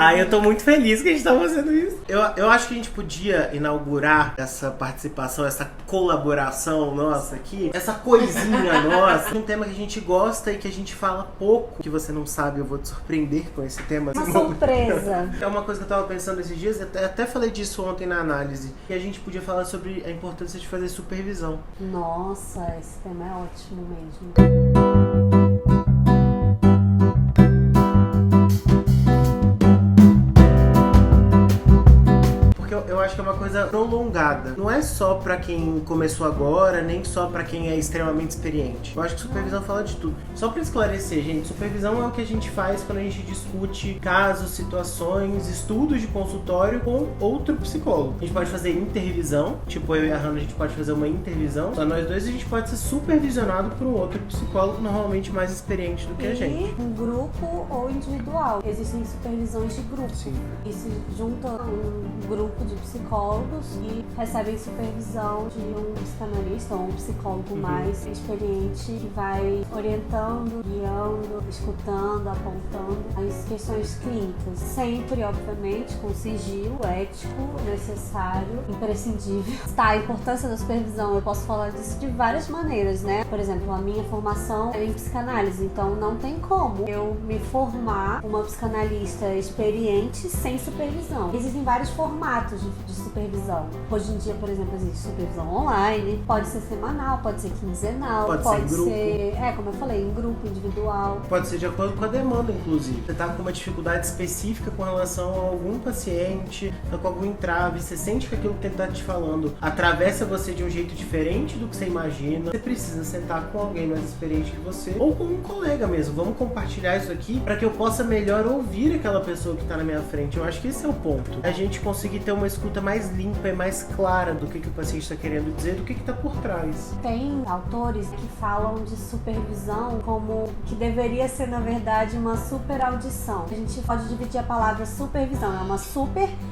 Eu tô muito feliz que a gente tá fazendo isso. Eu acho que a gente podia inaugurar essa participação, essa colaboração nossa aqui, essa coisinha nossa, um tema que a gente gosta e que a gente fala pouco, que você não sabe, eu vou te surpreender com esse tema. Uma surpresa. É uma coisa que eu tava pensando esses dias, até falei disso ontem na análise, que a gente podia falar sobre a importância de fazer supervisão. Nossa, esse tema é ótimo mesmo. Eu acho que é uma coisa prolongada. Não é só pra quem começou agora, nem só pra quem é extremamente experiente. Eu acho que supervisão fala de tudo. Só pra esclarecer, gente, supervisão é o que a gente faz quando a gente discute casos, situações, estudos de consultório com outro psicólogo. A gente pode fazer intervisão, tipo eu e a Hannah, a gente pode fazer uma intervisão. Só nós dois a gente pode ser supervisionado por um outro psicólogo, normalmente mais experiente do que a gente. Um grupo ou individual. Existem supervisões de grupo. Sim. E se junta um grupo de psicólogos e recebem supervisão de um psicanalista ou um psicólogo mais experiente que vai orientando, guiando, escutando, apontando as questões clínicas. Sempre, obviamente, com sigilo ético necessário, imprescindível. Tá, a importância da supervisão, eu posso falar disso de várias maneiras, né? Por exemplo, a minha formação é em psicanálise, então não tem como eu me formar uma psicanalista experiente sem supervisão. Existem vários formatos de supervisão. Hoje em dia, por exemplo, existe supervisão online, pode ser semanal, pode ser quinzenal, pode ser, como eu falei, em grupo, individual. Pode ser de acordo com a demanda, inclusive. Você tá com uma dificuldade específica com relação a algum paciente, tá com algum entrave, você sente que aquilo que ele tá te falando atravessa você de um jeito diferente do que você imagina, você precisa sentar com alguém mais experiente que você, ou com um colega mesmo. Vamos compartilhar isso aqui para que eu possa melhor ouvir aquela pessoa que tá na minha frente. Eu acho que esse é o ponto. A gente conseguir ter uma escuta mais limpa e mais clara do que o paciente está querendo dizer, do que está por trás. Tem autores que falam de supervisão como que deveria ser, na verdade, uma super audição. A gente pode dividir a palavra supervisão, é uma supervisão.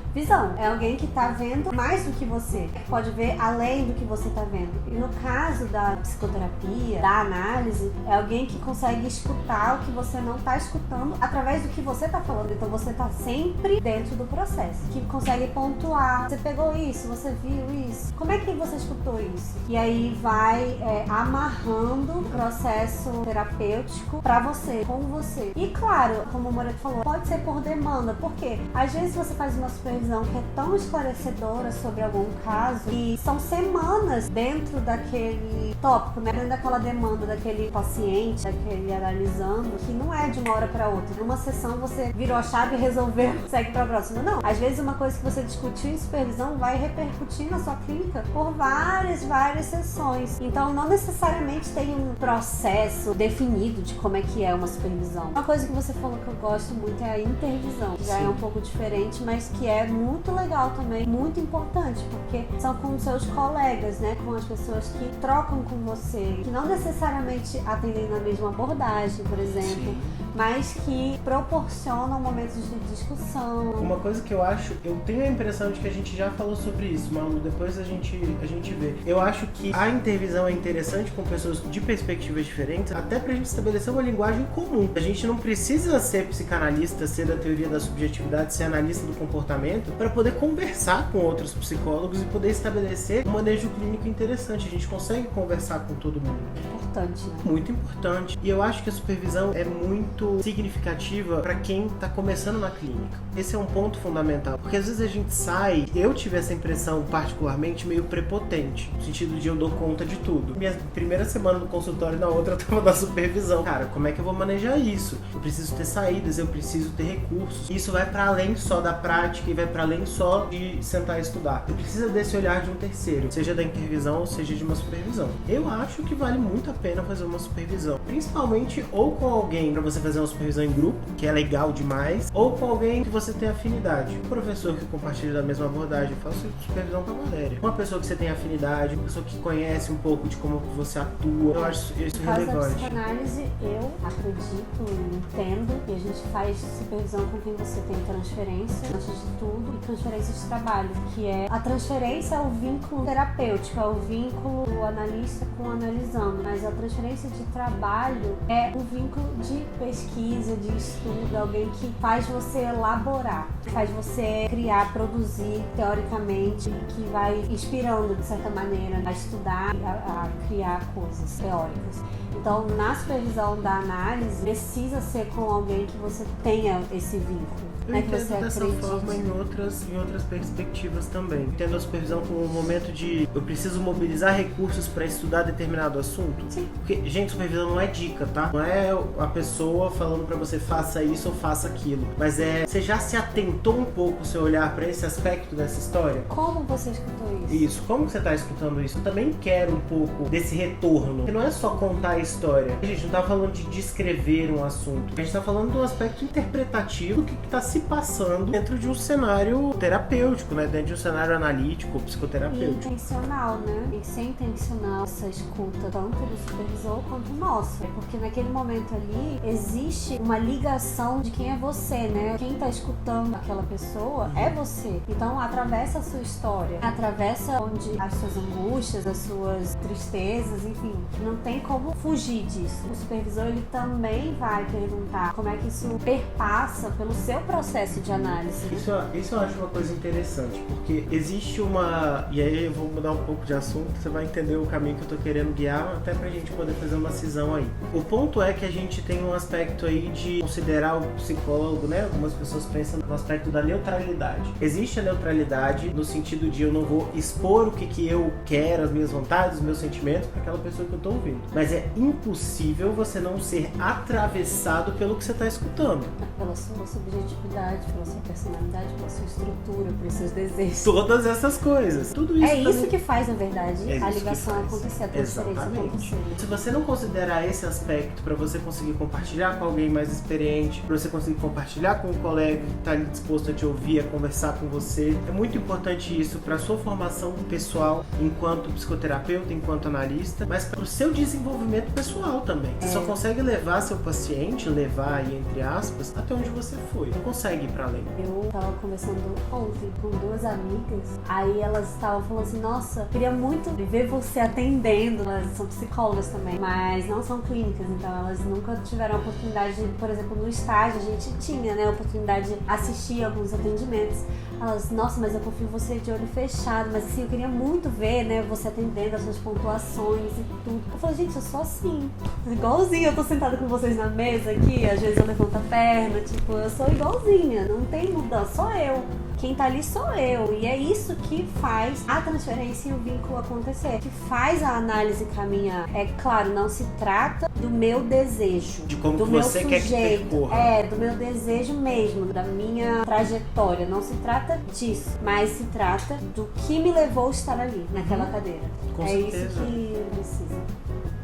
É alguém que está vendo mais do que você, que pode ver além do que você está vendo. E no caso da psicoterapia, da análise, é alguém que consegue escutar o que você não está escutando através do que você está falando. Então você está sempre dentro do processo, que consegue pontuar. Você pegou isso, você viu isso, como é que você escutou isso? E aí vai amarrando o processo terapêutico pra você, com você. E claro, como o Moreto falou, pode ser por demanda, porque às vezes você faz uma supervisão que é tão esclarecedora sobre algum caso e são semanas dentro daquele tópico, né? Dentro daquela demanda daquele paciente, daquele analisando, que não é de uma hora pra outra. Numa sessão você virou a chave e resolveu, segue pra próxima. Não, às vezes uma coisa que você discutiu em supervisão vai repercutir na sua clínica por várias sessões. Então não necessariamente tem um processo definido de como é que é uma supervisão. Uma coisa que você falou que eu gosto muito é a intervisão, que já é um pouco diferente, mas que é muito legal também, muito importante, porque são com os seus colegas, né, com as pessoas que trocam com você, que não necessariamente atendem na mesma abordagem, por exemplo, mas que proporcionam momentos de discussão. Uma coisa que eu acho, eu tenho a impressão de que a gente já falou sobre isso, Malu, depois a gente vê. Eu acho que a intervisão é interessante com pessoas de perspectivas diferentes, até pra gente estabelecer uma linguagem comum. A gente não precisa ser psicanalista, ser da teoria da subjetividade, ser analista do comportamento, para poder conversar com outros psicólogos e poder estabelecer um manejo clínico interessante. A gente consegue conversar com todo mundo. Importante, né? Muito importante. E eu acho que a supervisão é muito significativa para quem está começando na clínica. Esse é um ponto fundamental, porque às vezes a gente sai, eu tive essa impressão particularmente meio prepotente, no sentido de eu dou conta de tudo. Minha primeira semana no consultório, na outra eu tava na supervisão. Cara, como é que eu vou manejar isso? Eu preciso ter saídas, eu preciso ter recursos. Isso vai para além só da prática e vai para além só de sentar e estudar. Eu preciso desse olhar de um terceiro, seja da intervisão ou seja de uma supervisão. Eu acho que vale muito a pena fazer uma supervisão, principalmente ou com alguém para você fazer uma supervisão em grupo, que é legal demais, ou com alguém que você tem afinidade. Um professor que compartilha da mesma abordagem, eu faço supervisão com a Valéria. Uma pessoa que você tem afinidade, uma pessoa que conhece um pouco de como você atua. Eu acho isso relevante. No caso da psicanálise, eu acredito, entendo, e a gente faz supervisão com quem você tem transferência, antes de tudo, e transferência de trabalho, que é a transferência é o vínculo terapêutico, é o vínculo do analista com o analisando, mas a transferência de trabalho é um vínculo de pesquisa, de estudo, alguém que faz você elaborar, que faz você criar, produzir teoricamente, que vai inspirando de certa maneira a estudar, a criar coisas teóricas. Então, na supervisão da análise, precisa ser com alguém que você tenha esse vínculo. Eu né, que entendo você dessa acredite. forma em outras perspectivas também. Entendo a supervisão como um momento de eu preciso mobilizar recursos para estudar determinado assunto. Sim. Porque, gente, supervisão não é dica, tá? Não é a pessoa falando para você faça isso ou faça aquilo. Mas você já se atentou um pouco o seu olhar para esse aspecto dessa história? Como você escutou isso? Isso, como você tá escutando isso? Eu também quero um pouco desse retorno. Porque não é só contar a história. A gente não tá falando de descrever um assunto. A gente tá falando de um aspecto interpretativo que tá se passando dentro de um cenário terapêutico, né? Dentro de um cenário analítico, E psicoterapêutico. intencional, né? Tem que ser intencional essa escuta, tanto do supervisor quanto nossa. Porque naquele momento ali existe uma ligação de quem é você, né? Quem tá escutando aquela pessoa é você. Então atravessa a sua história, atravessa onde as suas angústias, as suas tristezas, enfim. Não tem como fugir disso. O supervisor, ele também vai perguntar como é que isso perpassa pelo seu processo de análise. Isso eu acho uma coisa interessante, porque existe uma... E aí eu vou mudar um pouco de assunto, você vai entender o caminho que eu tô querendo guiar, até pra gente poder fazer uma cisão aí. O ponto é que a gente tem um aspecto aí de considerar o psicólogo, né? Algumas pessoas pensam no aspecto da neutralidade. Existe a neutralidade no sentido de eu não vou expor o que eu quero, as minhas vontades, os meus sentimentos para aquela pessoa que eu tô ouvindo. Mas é impossível você não ser atravessado pelo que você tá escutando. Pela sua subjetividade, pela sua personalidade, pela sua estrutura, pelos seus desejos. Todas essas coisas. Tudo isso É isso também... que faz, na verdade, É a isso que ligação faz. acontecer, a transferência Exatamente. acontecer. Se você não considerar esse aspecto para você conseguir compartilhar com alguém mais experiente, para você conseguir compartilhar com um colega que está ali disposto a te ouvir, a conversar com você, é muito importante isso para sua formação pessoal enquanto psicoterapeuta, enquanto analista, mas para o seu desenvolvimento pessoal também. Você só consegue levar seu paciente, levar aí entre aspas, até onde você foi. Não consegue ir para além. Eu tava conversando ontem com duas amigas, aí elas estavam falando assim, nossa, queria muito ver você atendendo, elas são psicólogas também, mas não são clínicas, então elas nunca tiveram a oportunidade de, por exemplo, no estágio a gente tinha, né, a oportunidade de assistir alguns atendimentos. Elas, nossa, mas eu confio em você de olho fechado, mas assim, eu queria muito ver, né, você atendendo as suas pontuações e tudo. Eu falei, gente, eu sou assim, igualzinha, eu tô sentada com vocês na mesa aqui, às vezes eu levanto a perna, tipo, eu sou igualzinha, não tem mudança, sou eu. Quem tá ali sou eu, e é isso que faz a transferência e o vínculo acontecer, que faz a análise caminhar. É claro, não se trata do meu desejo, De como do que meu você quer que sujeito, percorra. do meu desejo mesmo, da minha trajetória, não se trata disso, mas se trata do que me levou a estar ali, naquela cadeira. Com é certeza. isso que precisa.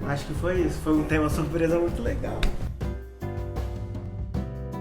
Acho que foi isso. Foi um tema surpresa muito legal.